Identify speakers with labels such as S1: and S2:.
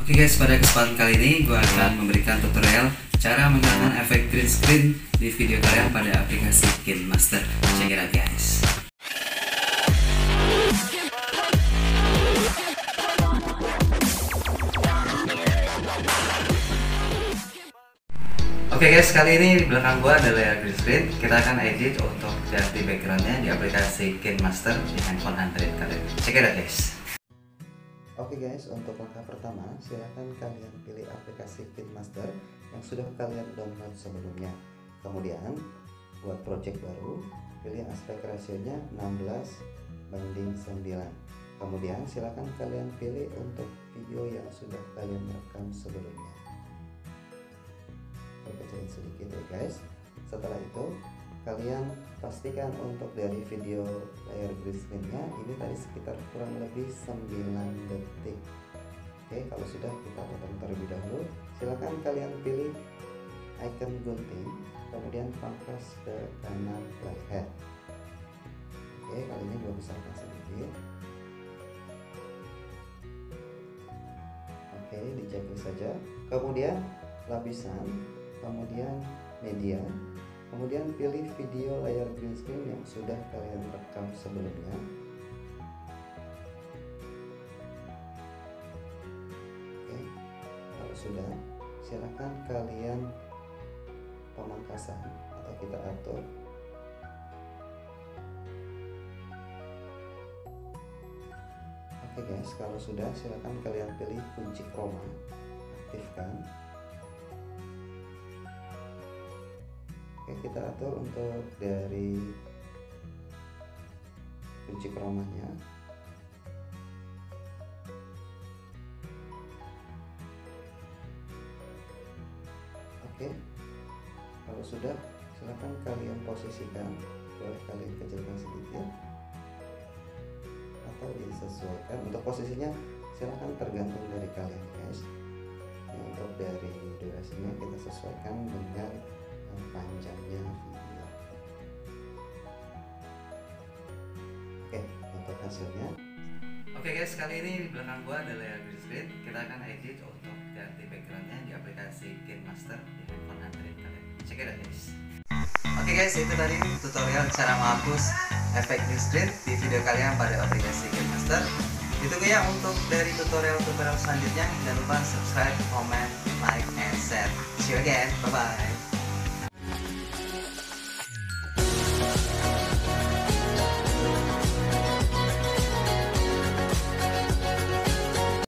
S1: Oke guys, pada kesempatan kali ini gue akan memberikan tutorial cara menggunakan efek green screen di video kalian pada aplikasi KineMaster. Check it out guys. Oke guys, kali ini di belakang gua ada layar green screen. Kita akan edit untuk ganti backgroundnya di aplikasi KineMaster di handphone Android kalian. Check it out guys.
S2: Oke guys, untuk langkah pertama silahkan kalian pilih aplikasi KineMaster yang sudah kalian download sebelumnya. Kemudian buat project baru, pilih aspek rasionya 16:9. Kemudian silahkan kalian pilih untuk video yang sudah kalian rekam sebelumnya. Kecilin sedikit ya guys. Setelah itu kalian pastikan untuk dari video layar green screen-nya ini tadi sekitar kurang lebih 9 detik. Oke, kalau sudah kita potong terlebih dahulu. Silakan kalian pilih icon gunting, kemudian pangkas ke kanan playhead. Oke, kali ini gue besarkan sedikit. Oke, dijagel saja. Kemudian lapisan, kemudian media, kemudian pilih video layar green screen yang sudah kalian rekam sebelumnya. Oke, kalau sudah, silakan kalian pemangkasan atau kita atur. Oke guys, kalau sudah silakan kalian pilih kunci chroma, aktifkan. Oke, kita atur untuk dari kunci chromanya. Oke, kalau sudah silakan kalian posisikan, boleh kalian kecilkan sedikit atau disesuaikan. Untuk posisinya silakan tergantung dari kalian guys. Untuk dari durasinya kita sesuaikan dengan panjangnya video. Oke, untuk hasilnya.
S1: Oke guys, kali ini di belakang gua ada layar green screen. Kita akan edit untuk ganti backgroundnya di aplikasi KineMaster di handphone Android kalian. Check it out guys. Oke guys, itu tadi tutorial cara menghapus efek green screen di video kalian pada aplikasi KineMaster. Ditunggu ya untuk dari tutorial-tutorial selanjutnya. Jangan lupa subscribe, comment, like, and share. See you again. Bye bye.